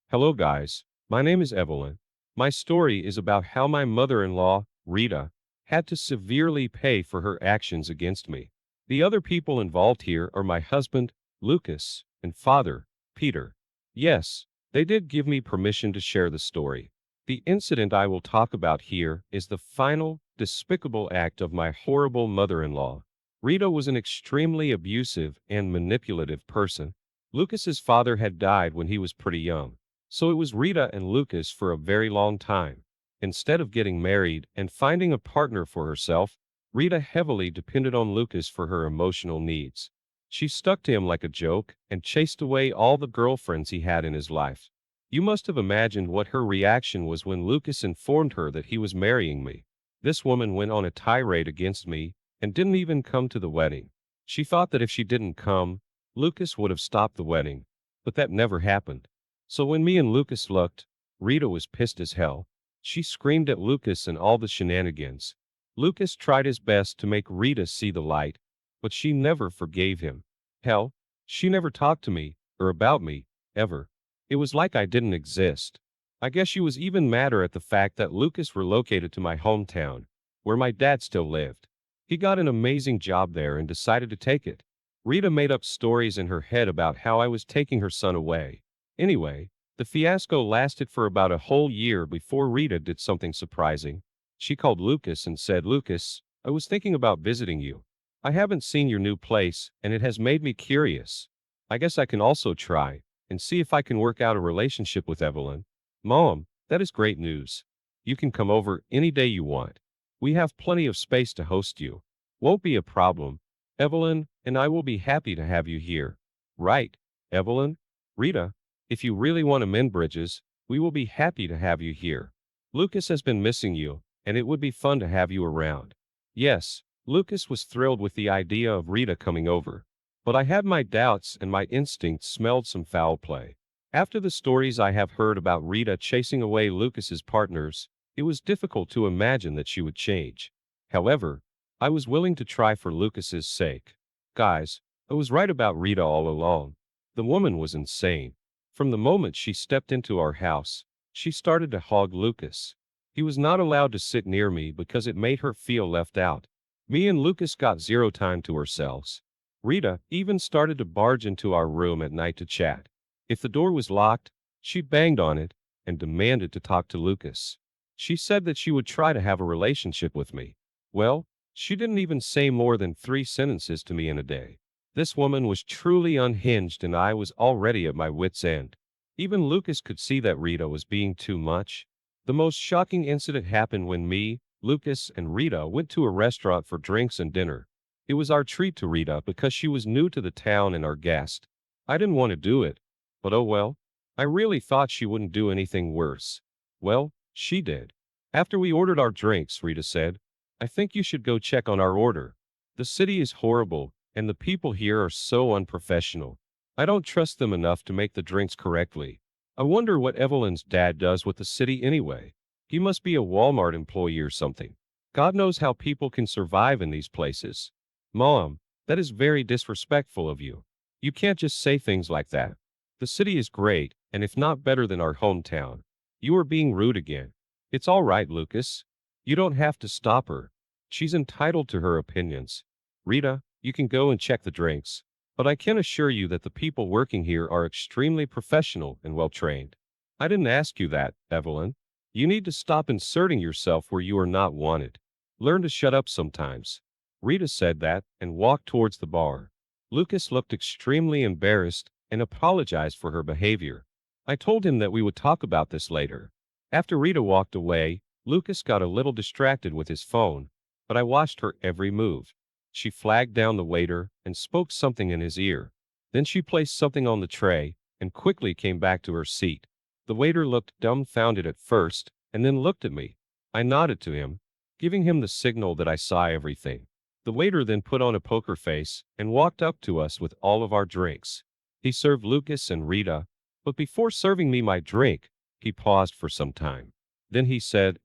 Hello, guys. My name is Evelyn. My story is about how my mother-in-law, Rita, had to severely pay for her actions against me. The other people involved here are my husband, Lucas, and father, Peter. Yes, they did give me permission to share the story. The incident I will talk about here is the final, despicable act of my horrible mother-in-law. Rita was an extremely abusive and manipulative person. Lucas's father had died when he was pretty young. So it was Rita and Lucas for a very long time. Instead of getting married and finding a partner for herself, Rita heavily depended on Lucas for her emotional needs. She stuck to him like a joke and chased away all the girlfriends he had in his life. You must have imagined what her reaction was when Lucas informed her that he was marrying me. This woman went on a tirade against me and didn't even come to the wedding. She thought that if she didn't come, Lucas would have stopped the wedding. But that never happened. So when me and Lucas looked, Rita was pissed as hell. She screamed at Lucas and all the shenanigans. Lucas tried his best to make Rita see the light, but she never forgave him. Hell, she never talked to me, or about me, ever. It was like I didn't exist. I guess she was even madder at the fact that Lucas relocated to my hometown, where my dad still lived. He got an amazing job there and decided to take it. Rita made up stories in her head about how I was taking her son away. Anyway, the fiasco lasted for about a whole year before Rita did something surprising. She called Lucas and said, "Lucas, I was thinking about visiting you. I haven't seen your new place, and it has made me curious. I guess I can also try and see if I can work out a relationship with Evelyn." "Mom, that is great news. You can come over any day you want. We have plenty of space to host you. Won't be a problem. Evelyn and I will be happy to have you here." "Right, Evelyn. Rita, if you really want to mend bridges, we will be happy to have you here. Lucas has been missing you, and it would be fun to have you around." Yes, Lucas was thrilled with the idea of Rita coming over. But I had my doubts and my instincts smelled some foul play. After the stories I have heard about Rita chasing away Lucas's partners, it was difficult to imagine that she would change. However, I was willing to try for Lucas's sake. Guys, I was right about Rita all along. The woman was insane. From the moment she stepped into our house, she started to hog Lucas. He was not allowed to sit near me because it made her feel left out. Me and Lucas got zero time to ourselves. Rita even started to barge into our room at night to chat. If the door was locked, she banged on it and demanded to talk to Lucas. She said that she would try to have a relationship with me. Well, she didn't even say more than 3 sentences to me in a day. This woman was truly unhinged and I was already at my wit's end. Even Lucas could see that Rita was being too much. The most shocking incident happened when me, Lucas, and Rita went to a restaurant for drinks and dinner. It was our treat to Rita because she was new to the town and our guest. I didn't want to do it, but oh well. I really thought she wouldn't do anything worse. Well, she did. After we ordered our drinks, Rita said, "I think you should go check on our order. The city is horrible, and the people here are so unprofessional. I don't trust them enough to make the drinks correctly. I wonder what Evelyn's dad does with the city anyway. He must be a Walmart employee or something. God knows how people can survive in these places." "Mom, that is very disrespectful of you. You can't just say things like that. The city is great, and if not better than our hometown." "You are being rude again." "It's all right, Lucas. You don't have to stop her. She's entitled to her opinions. Rita, you can go and check the drinks. But I can assure you that the people working here are extremely professional and well-trained." "I didn't ask you that, Evelyn. You need to stop inserting yourself where you are not wanted. Learn to shut up sometimes." Rita said that and walked towards the bar. Lucas looked extremely embarrassed and apologized for her behavior. I told him that we would talk about this later. After Rita walked away, Lucas got a little distracted with his phone, but I watched her every move. She flagged down the waiter and spoke something in his ear. Then she placed something on the tray and quickly came back to her seat. The waiter looked dumbfounded at first and then looked at me. I nodded to him, giving him the signal that I saw everything. The waiter then put on a poker face and walked up to us with all of our drinks. He served Lucas and Rita, but before serving me my drink, he paused for some time. Then he said,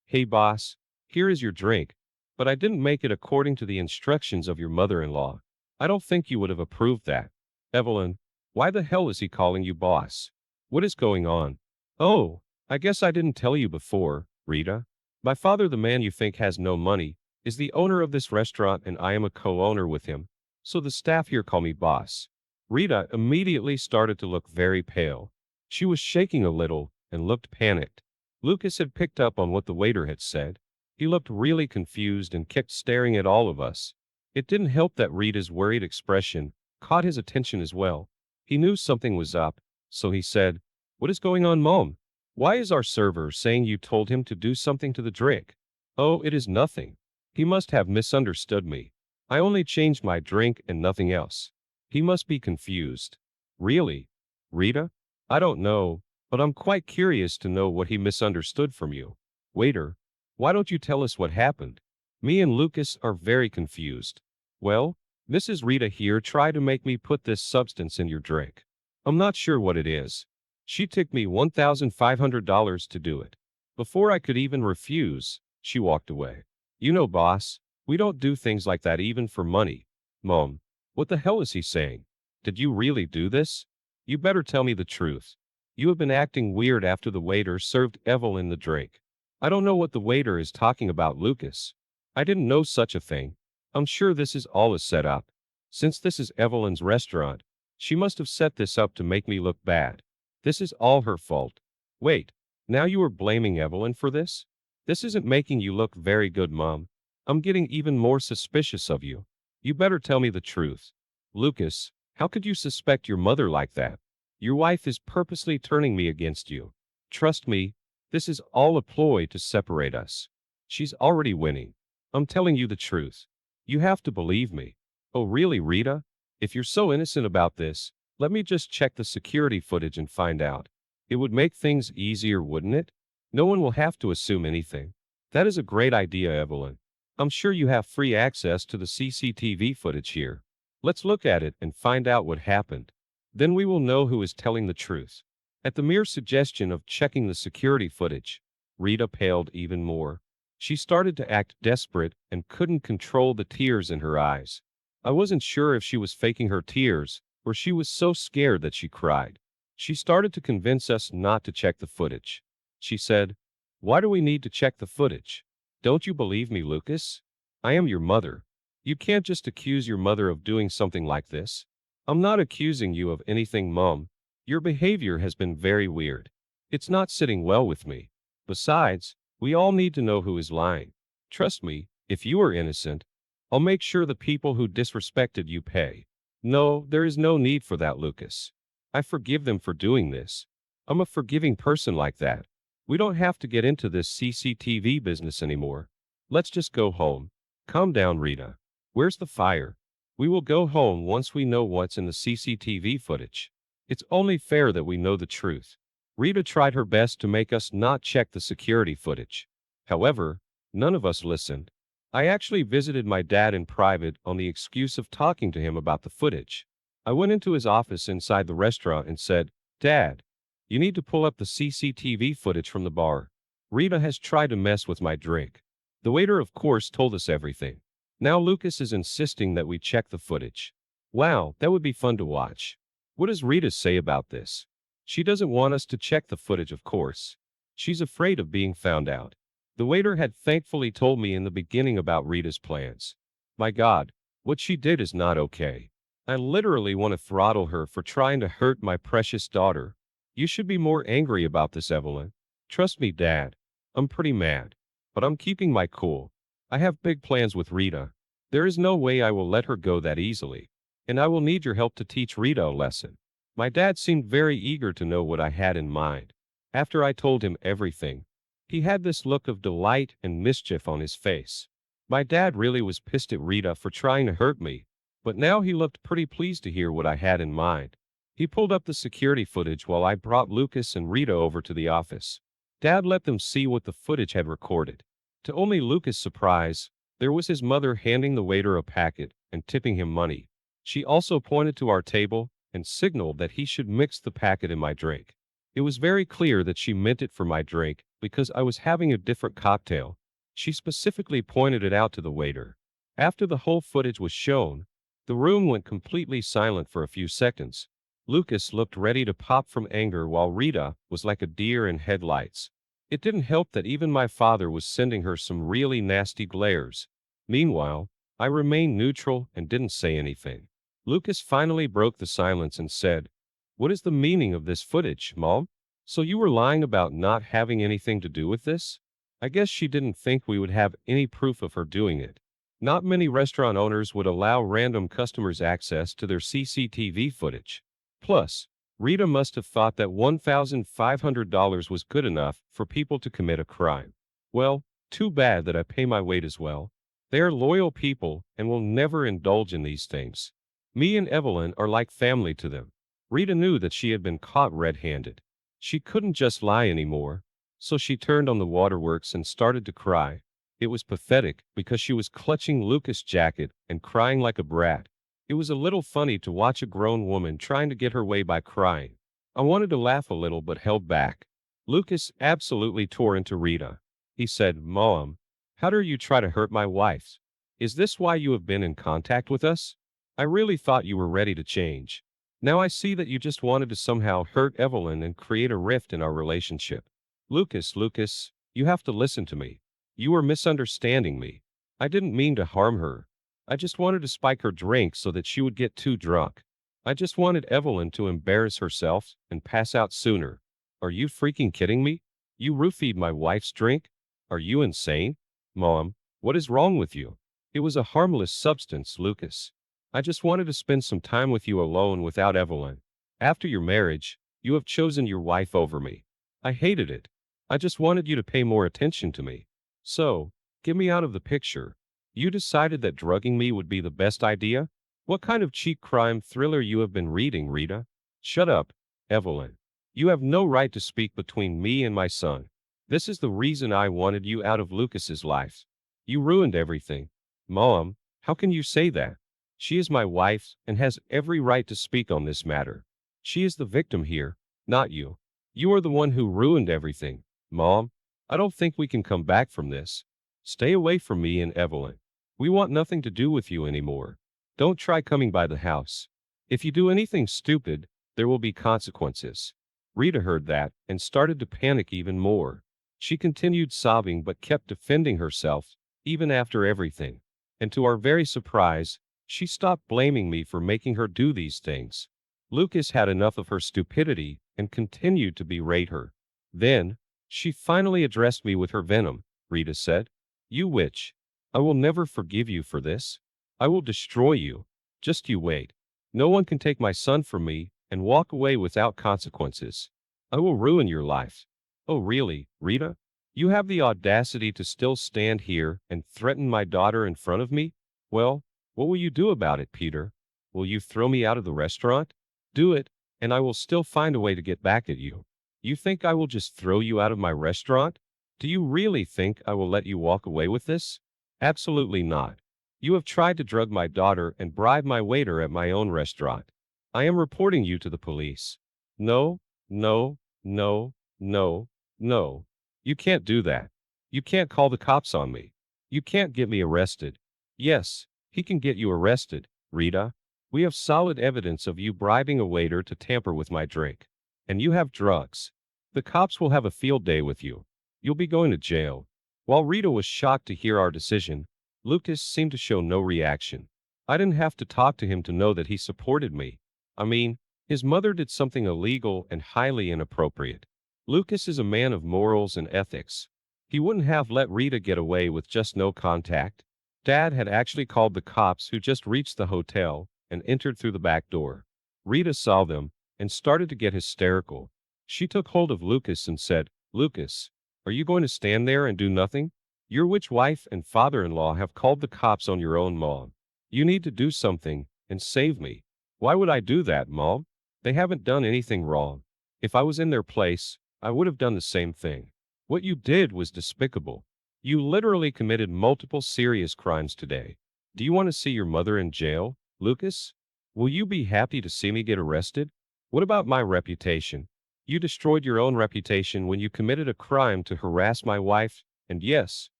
"Hey boss, here is your drink. But I didn't make it according to the instructions of your mother-in-law. I don't think you would have approved that." "Evelyn, why the hell is he calling you boss?" What is going on? Oh, I guess I didn't tell you before, Rita. My father, the man you think has no money, is the owner of this restaurant and I am a co-owner with him, so the staff here call me boss. Rita immediately started to look very pale. She was shaking a little and looked panicked. Lucas had picked up on what the waiter had said. He looked really confused and kept staring at all of us. It didn't help that Rita's worried expression caught his attention as well. He knew something was up, so he said, "What is going on, Mom? Why is our server saying you told him to do something to the drink?" "Oh, it is nothing. He must have misunderstood me. I only changed my drink and nothing else. He must be confused." "Really? Rita? I don't know, but I'm quite curious to know what he misunderstood from you. Waiter, why don't you tell us what happened? Me and Lucas are very confused." "Well, Mrs. Rita here tried to make me put this substance in your drink. I'm not sure what it is. She took me $1,500 to do it. Before I could even refuse, she walked away. You know, boss, we don't do things like that even for money." "Mom, what the hell is he saying? Did you really do this? You better tell me the truth. You have been acting weird after the waiter served Evelyn the drink." "I don't know what the waiter is talking about, Lucas. I didn't know such a thing. I'm sure this is all a setup. Since this is Evelyn's restaurant, she must have set this up to make me look bad. This is all her fault." "Wait, now you are blaming Evelyn for this? This isn't making you look very good, Mom. I'm getting even more suspicious of you. You better tell me the truth." "Lucas, how could you suspect your mother like that? Your wife is purposely turning me against you. Trust me, this is all a ploy to separate us. She's already winning. I'm telling you the truth. You have to believe me." "Oh, really, Rita? If you're so innocent about this, let me just check the security footage and find out. It would make things easier, wouldn't it? No one will have to assume anything." "That is a great idea, Evelyn. I'm sure you have free access to the CCTV footage here. Let's look at it and find out what happened. Then we will know who is telling the truth." At the mere suggestion of checking the security footage, Rita paled even more. She started to act desperate and couldn't control the tears in her eyes. I wasn't sure if she was faking her tears or she was so scared that she cried. She started to convince us not to check the footage. She said, "Why do we need to check the footage? Don't you believe me, Lucas? I am your mother. You can't just accuse your mother of doing something like this." "I'm not accusing you of anything, Mom. Your behavior has been very weird. It's not sitting well with me. Besides, we all need to know who is lying. Trust me, if you are innocent, I'll make sure the people who disrespected you pay." "No, there is no need for that, Lucas. I forgive them for doing this. I'm a forgiving person like that. We don't have to get into this CCTV business anymore. Let's just go home." "Calm down, Rita. Where's the fire? We will go home once we know what's in the CCTV footage. It's only fair that we know the truth." Rita tried her best to make us not check the security footage. However, none of us listened. I actually visited my dad in private on the excuse of talking to him about the footage. I went into his office inside the restaurant and said, "Dad, you need to pull up the CCTV footage from the bar. Rita has tried to mess with my drink." The waiter, of course, told us everything. Now Lucas is insisting that we check the footage. Wow, that would be fun to watch. What does Rita say about this? She doesn't want us to check the footage, of course. She's afraid of being found out. The waiter had thankfully told me in the beginning about Rita's plans. My God, what she did is not okay. I literally want to throttle her for trying to hurt my precious daughter. You should be more angry about this, Evelyn. Trust me, Dad. I'm pretty mad. But I'm keeping my cool. I have big plans with Rita. There is no way I will let her go that easily. And I will need your help to teach Rita a lesson. My dad seemed very eager to know what I had in mind. After I told him everything, he had this look of delight and mischief on his face. My dad really was pissed at Rita for trying to hurt me, but now he looked pretty pleased to hear what I had in mind. He pulled up the security footage while I brought Lucas and Rita over to the office. Dad let them see what the footage had recorded. To only Lucas' surprise, there was his mother handing the waiter a packet and tipping him money. She also pointed to our table and signaled that he should mix the packet in my drink. It was very clear that she meant it for my drink because I was having a different cocktail. She specifically pointed it out to the waiter. After the whole footage was shown, the room went completely silent for a few seconds. Lucas looked ready to pop from anger while Rita was like a deer in headlights. It didn't help that even my father was sending her some really nasty glares. Meanwhile, I remained neutral and didn't say anything. Lucas finally broke the silence and said, "What is the meaning of this footage, Mom? So you were lying about not having anything to do with this?" I guess she didn't think we would have any proof of her doing it. Not many restaurant owners would allow random customers access to their CCTV footage. Plus, Rita must have thought that $1,500 was good enough for people to commit a crime. Well, too bad that I pay my weight as well. They are loyal people and will never indulge in these things. Me and Evelyn are like family to them. Rita knew that she had been caught red-handed. She couldn't just lie anymore, so she turned on the waterworks and started to cry. It was pathetic because she was clutching Lucas' jacket and crying like a brat. It was a little funny to watch a grown woman trying to get her way by crying. I wanted to laugh a little but held back. Lucas absolutely tore into Rita. He said, "Mom, how dare you try to hurt my wife? Is this why you have been in contact with us? I really thought you were ready to change. Now I see that you just wanted to somehow hurt Evelyn and create a rift in our relationship." Lucas, you have to listen to me. You are misunderstanding me. I didn't mean to harm her. I just wanted to spike her drink so that she would get too drunk. I just wanted Evelyn to embarrass herself and pass out sooner. Are you freaking kidding me? You roofied my wife's drink? Are you insane? Mom, what is wrong with you? It was a harmless substance, Lucas. I just wanted to spend some time with you alone without Evelyn. After your marriage, you have chosen your wife over me. I hated it. I just wanted you to pay more attention to me. So, get me out of the picture. You decided that drugging me would be the best idea? What kind of cheap crime thriller you have been reading, Rita? Shut up, Evelyn. You have no right to speak between me and my son. This is the reason I wanted you out of Lucas's life. You ruined everything. Mom, how can you say that? She is my wife and has every right to speak on this matter. She is the victim here, not you. You are the one who ruined everything. Mom, I don't think we can come back from this. Stay away from me and Evelyn. We want nothing to do with you anymore. Don't try coming by the house. If you do anything stupid, there will be consequences. Rita heard that and started to panic even more. She continued sobbing but kept defending herself, even after everything. And to our very surprise, she stopped blaming me for making her do these things. Lucas had enough of her stupidity and continued to berate her. Then, she finally addressed me with her venom. Rita said, "You witch. I will never forgive you for this. I will destroy you. Just you wait. No one can take my son from me and walk away without consequences. I will ruin your life." Oh really, Rita? You have the audacity to still stand here and threaten my daughter in front of me? Well, what will you do about it, Peter? Will you throw me out of the restaurant? Do it, and I will still find a way to get back at you. You think I will just throw you out of my restaurant? Do you really think I will let you walk away with this? Absolutely not. You have tried to drug my daughter and bribe my waiter at my own restaurant. I am reporting you to the police. No, no, no, no, no. You can't do that. You can't call the cops on me. You can't get me arrested. Yes, he can get you arrested, Rita. We have solid evidence of you bribing a waiter to tamper with my drink. And you have drugs. The cops will have a field day with you. You'll be going to jail. While Rita was shocked to hear our decision, Lucas seemed to show no reaction. I didn't have to talk to him to know that he supported me. I mean, his mother did something illegal and highly inappropriate. Lucas is a man of morals and ethics. He wouldn't have let Rita get away with just no contact. Dad had actually called the cops who just reached the hotel and entered through the back door. Rita saw them and started to get hysterical. She took hold of Lucas and said, "Lucas, are you going to stand there and do nothing? Your witch wife and father-in-law have called the cops on your own mom. You need to do something and save me." "Why would I do that, Mom? They haven't done anything wrong. If I was in their place, I would have done the same thing. What you did was despicable. You literally committed multiple serious crimes today. Do you want to see your mother in jail, Lucas? Will you be happy to see me get arrested? What about my reputation? You destroyed your own reputation when you committed a crime to harass my wife, and yes,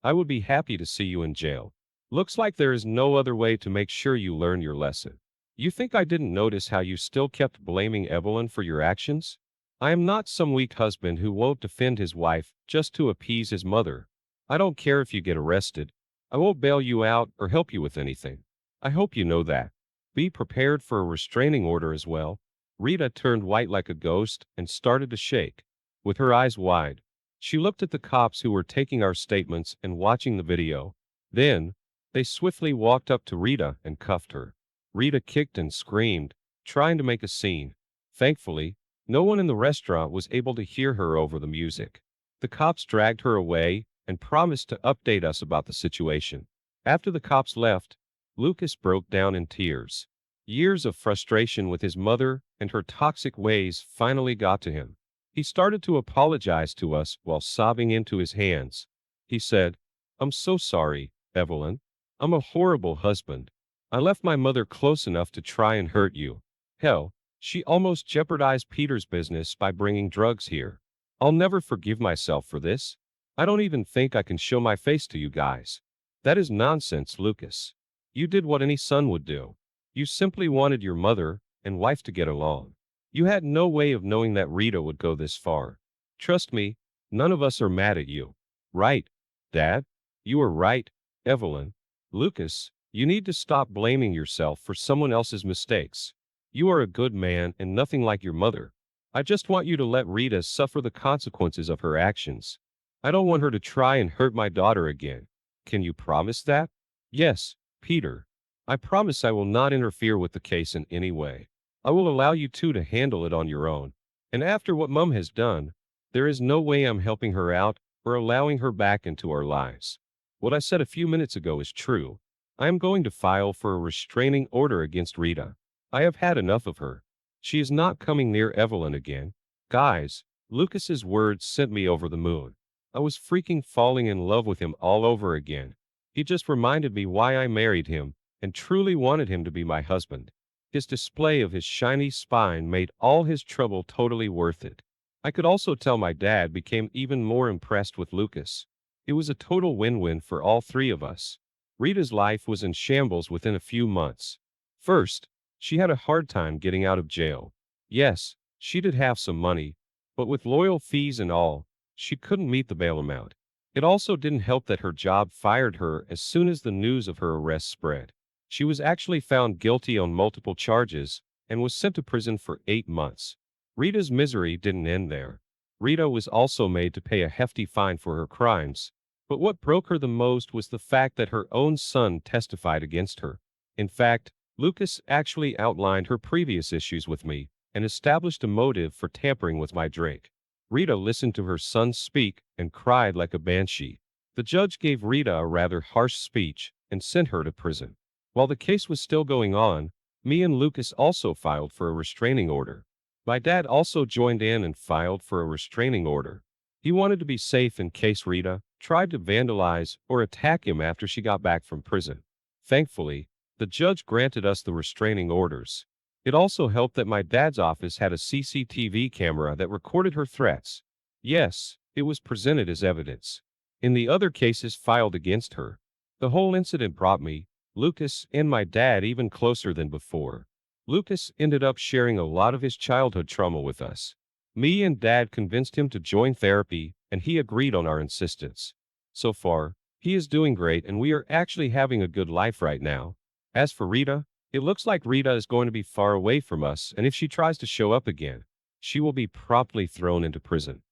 I would be happy to see you in jail. Looks like there is no other way to make sure you learn your lesson. You think I didn't notice how you still kept blaming Evelyn for your actions? I am not some weak husband who won't defend his wife just to appease his mother. I don't care if you get arrested. I won't bail you out or help you with anything. I hope you know that. Be prepared for a restraining order as well. Rita turned white like a ghost and started to shake. With her eyes wide, she looked at the cops who were taking our statements and watching the video. Then, they swiftly walked up to Rita and cuffed her. Rita kicked and screamed, trying to make a scene. Thankfully, no one in the restaurant was able to hear her over the music. The cops dragged her away and promised to update us about the situation. After the cops left, Lucas broke down in tears. Years of frustration with his mother and her toxic ways finally got to him. He started to apologize to us while sobbing into his hands. He said, "I'm so sorry, Evelyn. I'm a horrible husband. I left my mother close enough to try and hurt you. Hell, she almost jeopardized Peter's business by bringing drugs here. I'll never forgive myself for this. I don't even think I can show my face to you guys." That is nonsense, Lucas. You did what any son would do. You simply wanted your mother and wife to get along. You had no way of knowing that Rita would go this far. Trust me, none of us are mad at you. Right, Dad? You are right, Evelyn. Lucas, you need to stop blaming yourself for someone else's mistakes. You are a good man and nothing like your mother. I just want you to let Rita suffer the consequences of her actions. I don't want her to try and hurt my daughter again. Can you promise that? Yes, Peter. I promise I will not interfere with the case in any way. I will allow you two to handle it on your own. And after what Mum has done, there is no way I'm helping her out or allowing her back into our lives. What I said a few minutes ago is true. I am going to file for a restraining order against Rita. I have had enough of her. She is not coming near Evelyn again. Guys, Lucas's words sent me over the moon. I was freaking falling in love with him all over again. He just reminded me why I married him and truly wanted him to be my husband. His display of his shiny spine made all his trouble totally worth it. I could also tell my dad became even more impressed with Lucas. It was a total win-win for all three of us. Rita's life was in shambles within a few months. First, she had a hard time getting out of jail. Yes, she did have some money, but with loyal fees and all, she couldn't meet the bail amount. It also didn't help that her job fired her as soon as the news of her arrest spread. She was actually found guilty on multiple charges and was sent to prison for 8 months. Rita's misery didn't end there. Rita was also made to pay a hefty fine for her crimes. But what broke her the most was the fact that her own son testified against her. In fact, Lucas actually outlined her previous issues with me and established a motive for tampering with my drink. Rita listened to her son speak and cried like a banshee. The judge gave Rita a rather harsh speech and sent her to prison. While the case was still going on, me and Lucas also filed for a restraining order. My dad also joined in and filed for a restraining order. He wanted to be safe in case Rita tried to vandalize or attack him after she got back from prison. Thankfully, the judge granted us the restraining orders. It also helped that my dad's office had a CCTV camera that recorded her threats. Yes, it was presented as evidence. In the other cases filed against her, the whole incident brought me, Lucas, and my dad even closer than before. Lucas ended up sharing a lot of his childhood trauma with us. Me and Dad convinced him to join therapy, and he agreed on our insistence. So far, he is doing great and we are actually having a good life right now. As for Rita, it looks like Rita is going to be far away from us, and if she tries to show up again, she will be promptly thrown into prison.